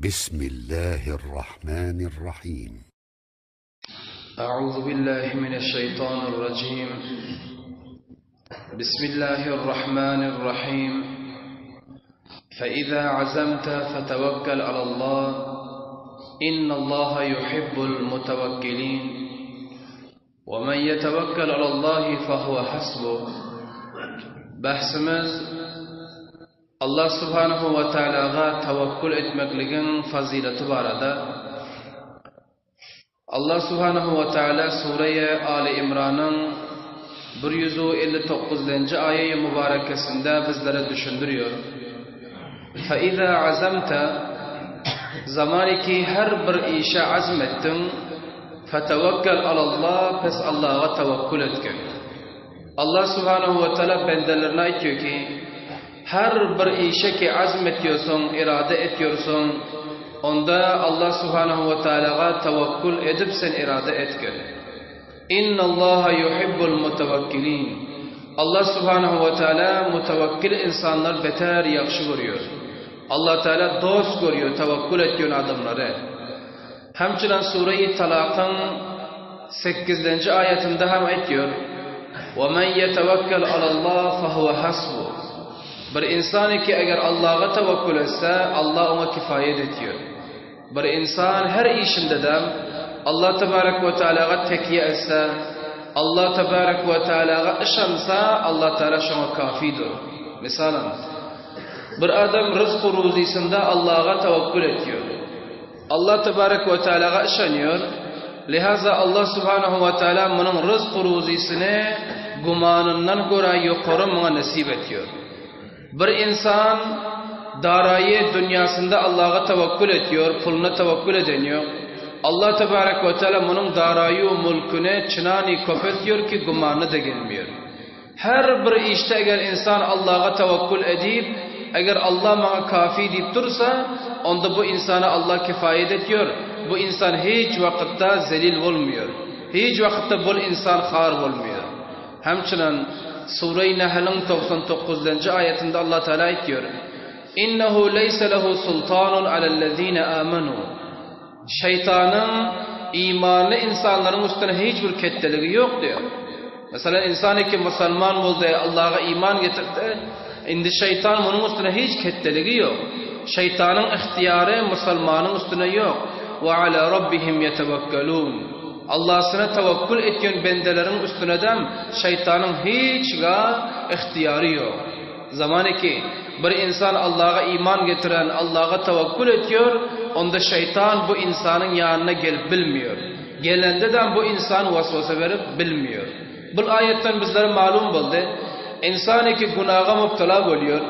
بسم الله الرحمن الرحيم. أعوذ بالله من الشيطان الرجيم. بسم الله الرحمن الرحيم. فإذا عزمت فتوكل على الله إن الله يحب المتوكلين ومن يتوكل على الله فهو حسبه. بحثimiz Allah subhanahu wa ta'alaga tavakkul etmekligin fazileti barada. Allah subhanahu wa ta'ala Sure-i Ali İmran'ın 159. ayet-i mübarekesinde bizlere düşündürüyor. فَإِذَا عَزَمْتَ zamanı ki her bir işe azmettin, فَتَوَكَّلْ عَلَى اللّٰهِ pes Allah'a tevakkül etkin. Allah subhanahu wa ta'ala bendelerine aytıyor ki, her bir işe ki azmetiyorsun, irade ediyorsun, onda Allah subhanahu wa ta'alaga tevakkül edip sen irade etkin. İnna Allaha yuhibbul mutawakkilin. Allah subhanahu wa ta'ala mutawakkil insanlar beter yakşı görüyor. Allah Teala dost görüyor tevakkül ediyor adamları. Hemçinin Sure-i Talak'ın 8. ayetinde hem ediyor. وَمَنْ يَتَوَكَّلْ عَلَى اللّٰهِ فَهُوَ حَسْبُهُ. Bir insan ki eğer Allah'a tevakkül etse Allah ona kifayet ediyor. Bir insan her işinde de Allah Tebarek ve Teala'ya tekiye etse, Allah Tebarek ve Teala'ya işansa Allah Teala şuna kafidir. Mesela bir adam rızk ruzisinde Allah'a tevakkül ediyor. Allah Tebarek ve Teala'ya işanıyor. Lihaza Allah Subhanahu ve Teala bunun rızk ruzisini gumanından göre yukarı bana nasip ediyor. Bir insan darayı dünyasında Allah'a tevakkül ediyor, puluna tevakkül edeniyor. Allah Tebarek ve Teala bunun darayı mülkünü çınani köpetiyor ki gumanı da gelmiyor. Her bir işte eğer insan Allah'a tevakkül edip, eğer Allah bana kafi deyip dursa, onda bu insana Allah kifayet ediyor. Bu insan hiç vakitte zelil olmuyor. Hiç vakitte bu insan khar olmuyor. Hemçinin Sure-i Nahl'ın 99. ayetinde Allah Teala diyor: İnnehu leyse lehu sultanun alellezine amenu. Şeytanın imanlı insanların üstüne hiçbir ketteliği yok diyor. Mesela insan ki Müslüman oldu, Allah'a iman getirdi, indi şeytan bunun üstüne hiç ketteliği yok. Şeytanın ihtiyarı Müslümanın üstüne yok. Ve ala rabbihim yetevekkelun. Allah'sına tevakkül etken bendelerin üstüne de şeytanın hiç ihtiyarı yok. Zamanı ki bir insan Allah'a iman getiren, Allah'a tevakkül ediyor, onda şeytan bu insanın yanına gelip bilmiyor. Gelende de bu insan vasvasa verip bilmiyor. Bu ayetten bizlere malum oldu. İnsanı ki günaha müptela oluyor,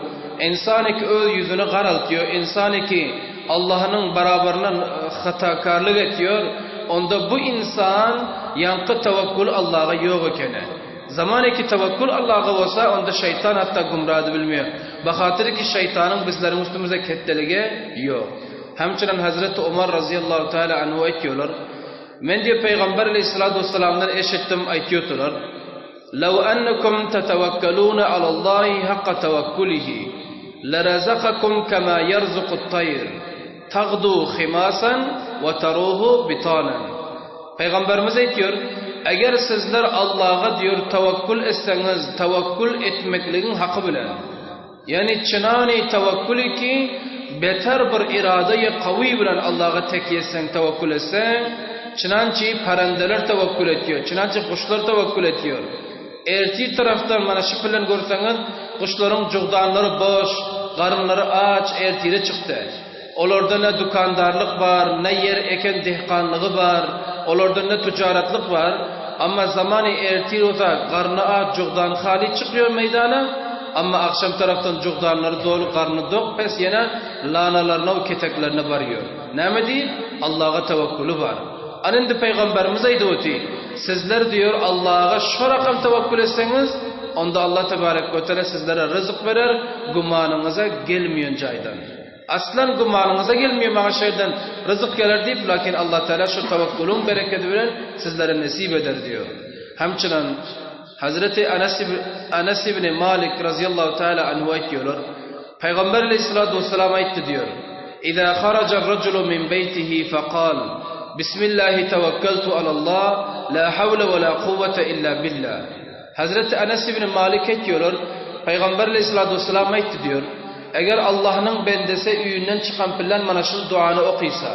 insanı ki öz yüzünü karaltıyor, insanı ki Allah'ın beraberinin hatakarlık ediyor, onda bu insan yankı tevakkül Allah'a yok ekene. Zamanı ki tevakkül Allah'a olsa onda şeytan hatta gumradı bilmiyor. Bakatır ki şeytanın bizlerin üstümüze ketteliği yok. Hemçinin Hazreti Ömer razıyallahu teala anhu ediyorlar. Men diye Peygamber aleyhissalatu vesselam'dan eşittim aytiyorlar. لَوْ أَنَّكُمْ تَتَوَكَّلُونَ عَلَى اللّٰهِ حَقَّ تَوَكُّلِهِ لَرَزَقَكُمْ كَمَا يَرْزُقُ الطَّيْرِ تَغْدُوا خِمَاسًا وَتَرُوهُ بِطَانًا. Peygamberimiz diyor, eğer sizler Allah'a diyor tevakkül etseniz, tevakkül etmekliğin hakkı bilen, yani çınani tevakkülü ki beter bir iradeye kavi bilen Allah'a tekiyesen, tevakkül etsen, çınançı parandeler tevakkül ediyor, çınançı kuşlar tevakkül ediyor. Erti taraftan bana şıpılan görseniz, kuşların cugdanları boş, karınları aç, ertiyle çıktı. Olarda ne dukandarlık var, ne yer eken dehkanlığı var, olarda ne ticaretlik var. Ama zamanı ertir olsa karnı aç, cugdan hali çıkıyor meydana. Ama akşam taraftan cugdanları dolu, karnı dok, pes yine lanalarına o keteklerine varıyor. Ne mi değil? Allah'a tevakkülü var. Anında Peygamberimiz aydı sizler diyor Allah'a şu rakam tevakkül etseniz, onda Allah Tebarek ve Teala sizlere rızık verer, gumanınıza gelmeyen caydan. Aslan gumanınıza gelmiyor bana şeyden rızık gelir deyip, lakin Allah Teala şu tevakkülün bereketi veren sizlere nasip eder diyor. Hemçinin Hazreti Anas ibn Malik razıyallahu teala anhu diyorlar. Peygamber aleyhissalatu vesselam ayıttı diyor. إذا خرج الرجل من بيته فقال بسم الله توكلت على الله لا حول ولا قوة إلا بالله. Hazreti Enes ibn Malik diyor, Peygamber Aleyhisselatü Vesselam aytti diyor, eğer Allah'ın bendesi üyünden çıkan bilen mana şu duanı okuysa,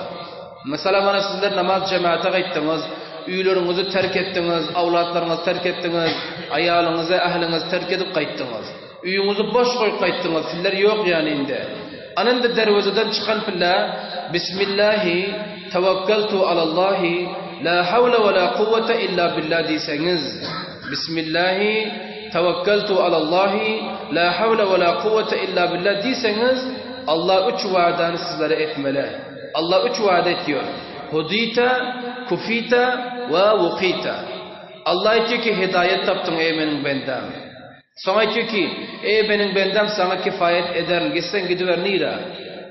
mesela mana sizler namaz cemaate gitdiniz, üylerinizi terk ettiniz, avlatlarınızı terk ettiniz, ayalınızı, ahlinizi terk edip qaytdınız, üyünüzü boş koyup qaytdınız, sizler yok yani indi. Anında dervazeden çıkan pilla, Bismillahi tevekkeltu alallahi la havle ve la kuvvete illa billah deyseniz, Bismillahi tevekkeltu alallahi la havle ve la kuvvete illa billah deyseniz, Allah üç vaadını sizlere etmeli. Allah üç vaad ediyor. Hudita, kufita ve vukita. Allah diyor ki hidayet taptın ey benim bendem. Sonra diyor ki ey benim bendem sana kifayet eder. Gitsen gidiver nira.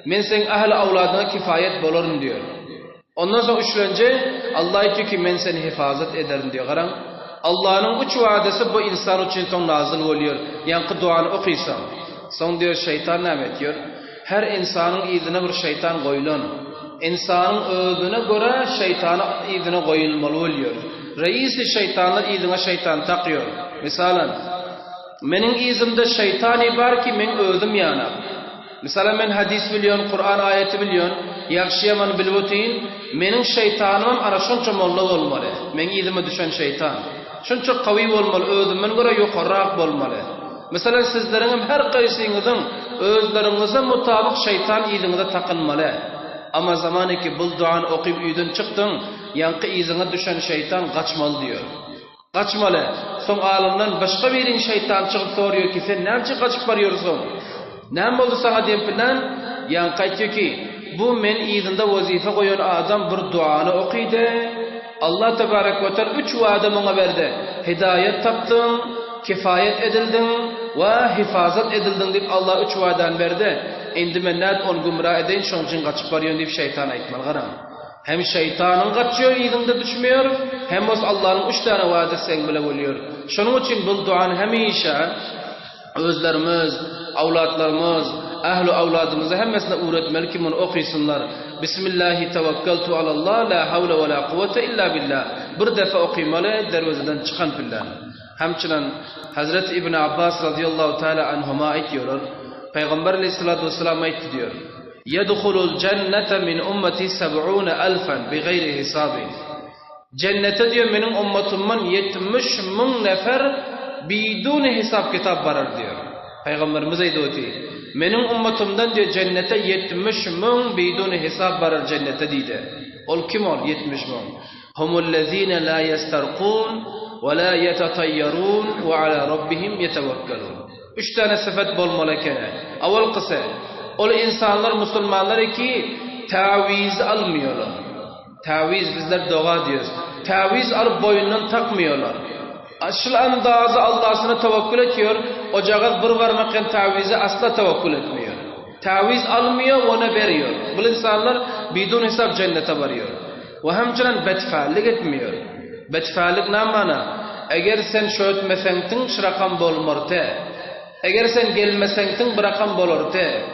Men sen ahl avladına kifayet bolurum diyor. Ondan sonra üçlence Allah diyor ki men seni hifazet ederim diyor. Qaran Allah'ın üç vaadesi bu insan için son nazil oluyor. Yankı duanı okuysan. Son diyor şeytan ne ediyor? Her insanın izine bir şeytan koyulun. İnsanın öldüğüne göre şeytanın izine koyulmalı oluyor. Reisi şeytanlar izine şeytan takıyor. Misalen, menin izimde şeytan var ki men öldüm yana. Mesela men hadis biliyon, Kur'an ayeti biliyon, yakşıyaman bilvotin, menin şeytanım ana şunca molla olmalı. Men izime düşen şeytan. Şunca kavi olmalı, öldümden göre yukarrak olmalı. Mesela sizlerin her kayısınızın özlerinize mutabık şeytan izinize takılmalı. Ama zamanı ki bu duanı okuyup üyden çıktın, yankı izine düşen şeytan kaçmalı diyor. Kaçmalı. Son alimden başka birin şeytan çıkıp soruyor ki sen ne için kaçıp varıyorsun? Ne oldu sana diyeyim falan? Yankı diyor ki bu men izinde vazife koyan adam bir duanı okuydu. Allah Tebarek ve Teala üç vaade bana verdi. Hidayet taptın, kifayet edildin ve hifazet edildin deyip Allah üç vaaden verdi. Endi men net on gumra edeyin şonun için kaçıp varıyorsun deyip şeytan aytmalı qaram. Hem şeytanın kaçıyor izinde düşmüyor, hem o Allah'ın üç tane vaadesi sen bile oluyor. Şunun için bu duanı hemişe özlerimiz, avlatlarımız, ahlu avladımıza hemmesine öğretmeli ki bunu okuysunlar. Bismillahi tevekkeltu alallah la havle ve la kuvvete illa billah. Bir defa okuymalı dervazeden çıkan billah. Hemçinin Hazreti İbn Abbas radıyallahu teala anhuma aytiyorlar. Peygamber aleyhissalatü vesselam aytti diyor. Yedhulul cennete min ummeti 70.000 bi gayri hisabin. Cennete diyor benim ummetimden 70.000 nefer bidun hesap kitap varar diyor. Peygamberimiz aydı benim ummetimden diyor cennete 70.000 bidun hesap varar cennete dedi. Ol kim ol 70.000? Humullezine la yestarqun ve la yetatayyarun ve ala rabbihim yetevekkelun. Üç tane sıfat bolmalı kene. Avval kısa. O insanlar Müslümanlar ki taviz almıyorlar. Taviz bizler dua diyoruz. Taviz alıp boyundan takmıyorlar. Asıl andazı Allah'sına tevekkül ediyor. Ocağa bir varmakken tavize asla tevekkül etmiyor. Taviz almıyor, ona veriyor. Bu insanlar bidun hesap cennete varıyor. Ve hemçinin betfallik etmiyor. Betfallik ne mana? Eğer sen şöğütmesentin şırakan bolmorte. Eğer sen gelmesentin bırakan bolorte.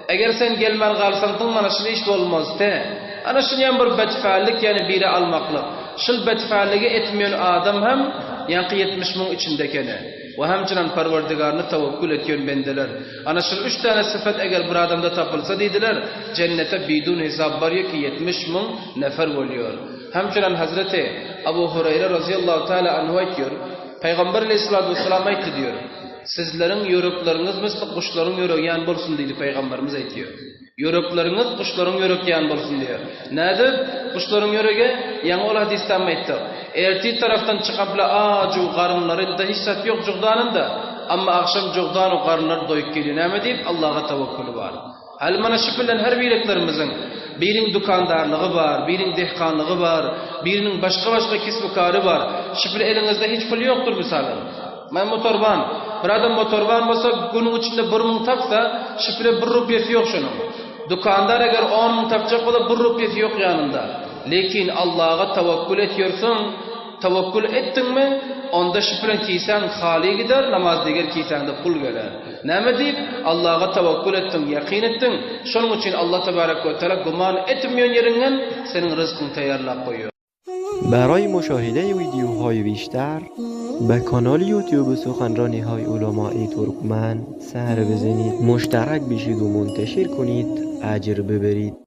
Eğer sen gelmen kalsantin mana şunu iş olmazdı. Ana şunu yan bir betfallik yani biri almaklık. Şıl betfalligi etmeyen adam hem yankı 70.000 içindekene. Ve hemçinin Parvardigarını tevekkül ediyor bendeler. Ana şıl 3 tane sıfat eğer bir adamda tapılsa dediler, cennete bidun hesap var ya ki 70.000 nefer oluyor. Hemçinin Hazreti Abu Hureyre razıyallahu teala anhu diyor, Peygamber aleyhissalatü vesselam aytti diyor. Sizlerin yürekleriniz misli kuşların yüreğiyen bolsun dedi Peygamberimiz aytıyor. Yürekleriniz kuşların yüreğiyen bolsun diyor. Nedir? Kuşların yüreği yani o hadisten aytdı. Erti taraftan çıkıp la acu karınlarında hiç sat yok cugdanında. Ama akşam cugdan o karınlar doyup geliyor. Ne deyip Allah'a tevekkülü var. Hal mana şu bilen her birliklerimizin birinin dukandarlığı var, birinin dehkanlığı var, birinin başka kisbukarı var. Şu elinizde hiç pul yoktur misalın. Ben motorban. Bir adam motorban olsa günün içinde 1.000 tapsa şifre 1 rupiyesi yok şunun. Dükandar eğer 10.000 tapacak o da 1 rupiyesi yok yanında. Lekin Allah'a tevekkül ediyorsun. Tevekkül ettin mi? Onda şüphren kiysen hali gider, namaz diger kiysen de pul gelir. Näme deyip Allah'a tevekkül ettin, yakin ettin. Şonuň üçin Allah tebaraka ve teala guman etmeýän ýerinden senin rızkyny taýýarlap goýýar. برای مشاهده ویدیوهای بیشتر به کانال یوتیوب سخنرانی‌های علمای ترکمن سر بزنید، مشترک بشید و منتشر کنید، اجر ببرید.